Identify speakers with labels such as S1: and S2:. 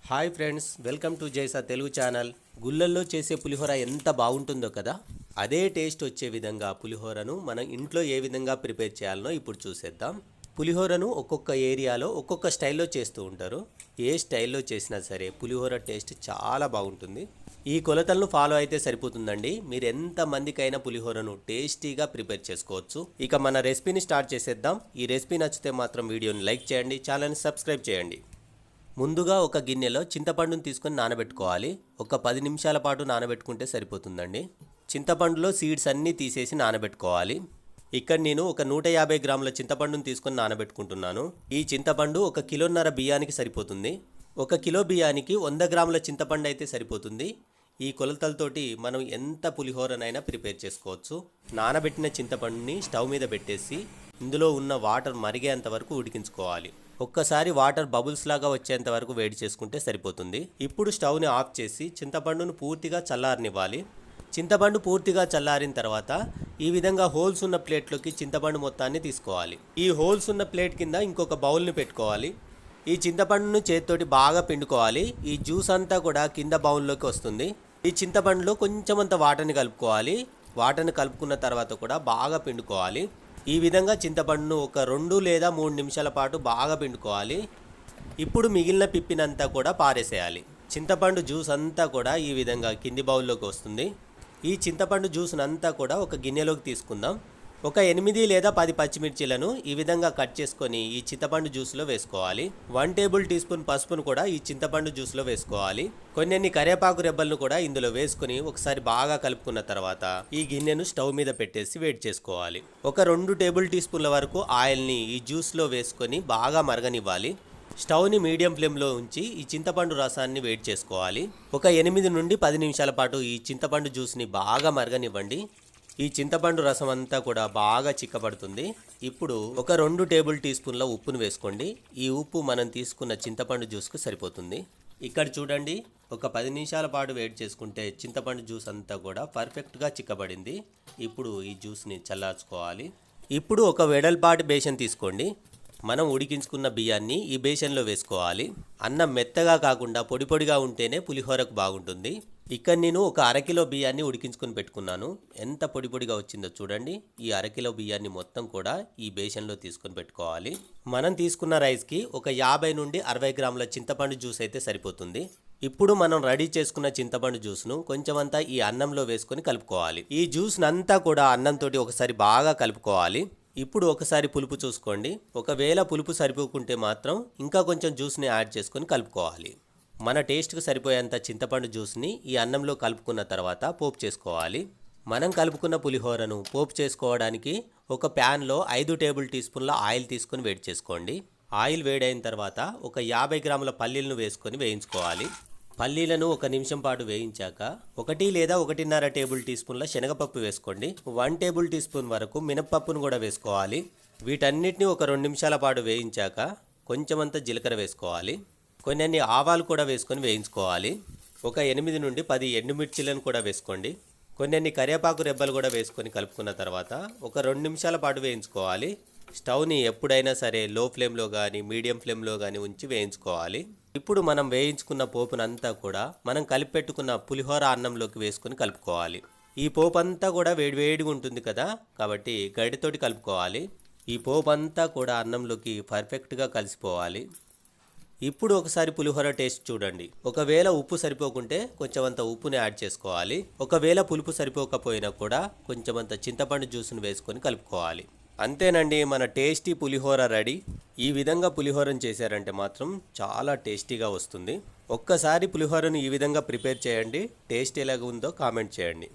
S1: Hi friends, welcome to Jaisa Telugu channel. గుళ్ళల్లో చేసే పులిహోర ఎంత బాగుంటుందో కదా. అదే టేస్ట్ వచ్చే విధంగా పులిహోరను మనం ఇంట్లో ఏ విధంగా ప్రిపేర్ చేయాలనో ఇప్పుడు చూసేద్దాం. పులిహోరను ఒక్కొక్క ఏరియాలో ఒక్కొక్క స్టైల్లో చేస్తూ ఉంటారు. ఏ స్టైల్లో చేసినా సరే పులిహోర టేస్ట్ చాలా బాగుంటుంది. ఈ కొలతలను ఫాలో అయితే సరిపోతుందండి. మీరు ఎంతమందికైనా పులిహోరను టేస్టీగా ప్రిపేర్ చేసుకోవచ్చు. ఇక మన రెసిపీని స్టార్ట్ చేసేద్దాం. ఈ రెసిపీ నచ్చితే మాత్రం వీడియోని లైక్ చేయండి, ఛానల్ని సబ్స్క్రైబ్ చేయండి. ముందుగా ఒక గిన్నెలో చింతపండును తీసుకొని నానబెట్టుకోవాలి. ఒక 10 నిమిషాల పాటు నానబెట్టుకుంటే సరిపోతుందండి. చింతపండులో సీడ్స్ అన్నీ తీసేసి నానబెట్టుకోవాలి. ఇక్కడ నేను ఒక 150 గ్రాముల చింతపండును తీసుకొని నానబెట్టుకుంటున్నాను. ఈ చింతపండు 1,5 కిలోల బియ్యానికి సరిపోతుంది. 1 కిలో బియ్యానికి 100 గ్రాముల చింతపండు అయితే సరిపోతుంది. ఈ కొలతలతోటి మనం ఎంత పులిహోరనైనా ప్రిపేర్ చేసుకోవచ్చు. నానబెట్టిన చింతపండుని స్టవ్ మీద పెట్టేసి ఇందులో ఉన్న వాటర్ మరిగేంత వరకు ఉడికించుకోవాలి. ఒక్కసారి వాటర్ బబుల్స్ లాగా వచ్చేంత వరకు వేడి చేసుకుంటే సరిపోతుంది. ఇప్పుడు స్టవ్ని ఆఫ్ చేసి చింతపండును పూర్తిగా చల్లారనివ్వాలి. చింతపండు పూర్తిగా చల్లారిన తర్వాత ఈ విధంగా హోల్స్ ఉన్న ప్లేట్లోకి చింతపండు మొత్తాన్ని తీసుకోవాలి. ఈ హోల్స్ ఉన్న ప్లేట్ కింద ఇంకొక బౌల్ని పెట్టుకోవాలి. ఈ చింతపండును చేతితోటి బాగా పిండుకోవాలి. ఈ జ్యూస్ అంతా కూడా కింద బౌల్లోకి వస్తుంది. ఈ చింతపండులో కొంచెం అంత వాటర్ని కలుపుకోవాలి. వాటర్ని కలుపుకున్న తర్వాత కూడా బాగా పిండుకోవాలి. ఈ విధంగా చింతపండును ఒక 2 లేదా 3 నిమిషాల పాటు బాగా పిండుకోవాలి. ఇప్పుడు మిగిలిన పిప్పినంతా కూడా పారేసేయాలి. చింతపండు జ్యూస్ అంతా కూడా ఈ విధంగా కింది బౌల్లోకి వస్తుంది. ఈ చింతపండు జ్యూస్ని అంతా కూడా ఒక గిన్నెలోకి తీసుకుందాం. ఒక 8 లేదా 10 పచ్చిమిర్చీలను ఈ విధంగా కట్ చేసుకొని ఈ చింతపండు జ్యూస్లో వేసుకోవాలి. 1 టేబుల్ టీ స్పూన్ పసుపును కూడా ఈ చింతపండు జ్యూస్లో వేసుకోవాలి. కొన్ని కరివేపాకు రెబ్బలను కూడా ఇందులో వేసుకొని ఒకసారి బాగా కలుపుకున్న తర్వాత ఈ గిన్నెను స్టవ్ మీద పెట్టేసి వేడి చేసుకోవాలి. ఒక 2 టేబుల్ టీ స్పూన్ల వరకు ఆయిల్ని ఈ జ్యూస్లో వేసుకొని బాగా మరగనివ్వాలి. స్టవ్ని మీడియం ఫ్లేమ్లో ఉంచి ఈ చింతపండు రసాన్ని వేడి చేసుకోవాలి. ఒక 8 నుండి 10 నిమిషాల పాటు ఈ చింతపండు జ్యూస్ని బాగా మరగనివ్వండి. ఈ చింతపండు రసం అంతా కూడా బాగా చిక్కబడుతుంది. ఇప్పుడు ఒక 2 టేబుల్ టీ స్పూన్ల ఉప్పును వేసుకోండి. ఈ ఉప్పు మనం తీసుకున్న చింతపండు జ్యూస్కు సరిపోతుంది. ఇక్కడ చూడండి, ఒక 10 నిమిషాల పాటు వేడి చేసుకుంటే చింతపండు జ్యూస్ అంతా కూడా పర్ఫెక్ట్గా చిక్కబడింది. ఇప్పుడు ఈ జ్యూస్ని చల్లార్చుకోవాలి. ఇప్పుడు ఒక వెడల్పాటి బేషన్ తీసుకోండి. మనం ఉడికించుకున్న బియ్యాన్ని ఈ బేషన్లో వేసుకోవాలి. అన్నం మెత్తగా కాకుండా పొడి పొడిగా ఉంటేనే పులిహోరకు బాగుంటుంది. ఇక్కడ నేను ఒక 1/2 కిలో బియ్యాన్ని ఉడికించుకొని పెట్టుకున్నాను. ఎంత పొడి పొడిగా వచ్చిందో చూడండి. ఈ 1/2 కిలో బియ్యాన్ని మొత్తం కూడా ఈ బేషన్లో తీసుకొని పెట్టుకోవాలి. మనం తీసుకున్న రైస్కి ఒక 50 నుండి 60 గ్రాముల చింతపండు జ్యూస్ అయితే సరిపోతుంది. ఇప్పుడు మనం రెడీ చేసుకున్న చింతపండు జ్యూస్ను కొంచెం అంతా ఈ అన్నంలో వేసుకొని కలుపుకోవాలి. ఈ జ్యూస్ని అంతా కూడా అన్నంతో ఒకసారి బాగా కలుపుకోవాలి. ఇప్పుడు ఒకసారి పులుపు చూసుకోండి. ఒకవేళ పులుపు సరిపోకుంటే మాత్రం ఇంకా కొంచెం జ్యూస్ని యాడ్ చేసుకొని కలుపుకోవాలి. మన టేస్ట్కి సరిపోయేంత చింతపండు జ్యూస్ని ఈ అన్నంలో కలుపుకున్న తర్వాత పోపు చేసుకోవాలి. మనం కలుపుకున్న పులిహోరను పోపు చేసుకోవడానికి ఒక ప్యాన్లో 5 టేబుల్ టీ స్పూన్ల ఆయిల్ తీసుకొని వేడి చేసుకోండి. ఆయిల్ వేడైన తర్వాత ఒక 50 గ్రాముల పల్లీలను వేసుకొని వేయించుకోవాలి. పల్లీలను 1 నిమిషం పాటు వేయించాక 1 లేదా 1.5 టేబుల్ టీ స్పూన్ల శనగపప్పు వేసుకోండి. 1 టేబుల్ టీ స్పూన్ వరకు మినప్పప్పును కూడా వేసుకోవాలి. వీటన్నిటిని ఒక 2 నిమిషాల పాటు వేయించాక కొంచెమంత జీలకర్ర వేసుకోవాలి. కొన్ని ఆవాలు కూడా వేసుకొని వేయించుకోవాలి. ఒక 8 నుండి 10 ఎండుమిర్చీలను కూడా వేసుకోండి. కొన్ని కరివేపాకు రెబ్బలు కూడా వేసుకొని కలుపుకున్న తర్వాత ఒక 2 నిమిషాల పాటు వేయించుకోవాలి. స్టవ్ని ఎప్పుడైనా సరే లో ఫ్లేమ్లో కానీ మీడియం ఫ్లేమ్లో కానీ ఉంచి వేయించుకోవాలి. ఇప్పుడు మనం వేయించుకున్న పోపునంతా కూడా మనం కలిపి పెట్టుకున్న పులిహోర అన్నంలోకి వేసుకొని కలుపుకోవాలి. ఈ పోపు అంతా కూడా వేడివేడిగా ఉంటుంది కదా, కాబట్టి గరిటెతోటి కలుపుకోవాలి. ఈ పోపు అంతా కూడా అన్నంలోకి పర్ఫెక్ట్గా కలిసిపోవాలి. ఇప్పుడు ఒకసారి పులిహోర టేస్ట్ చూడండి. ఒకవేళ ఉప్పు సరిపోకుంటే కొంచెమంత ఉప్పుని యాడ్ చేసుకోవాలి. ఒకవేళ పులుపు సరిపోకపోయినా కూడా కొంచెమంత చింతపండు జ్యూస్ని వేసుకొని కలుపుకోవాలి. అంతేనండి, మన టేస్టీ పులిహోర రెడీ. ఈ విధంగా పులిహోరను చేశారంటే మాత్రం చాలా టేస్టీగా వస్తుంది. ఒక్కసారి పులిహోరను ఈ విధంగా ప్రిపేర్ చేయండి. టేస్ట్ ఎలాగ ఉందో కామెంట్ చేయండి.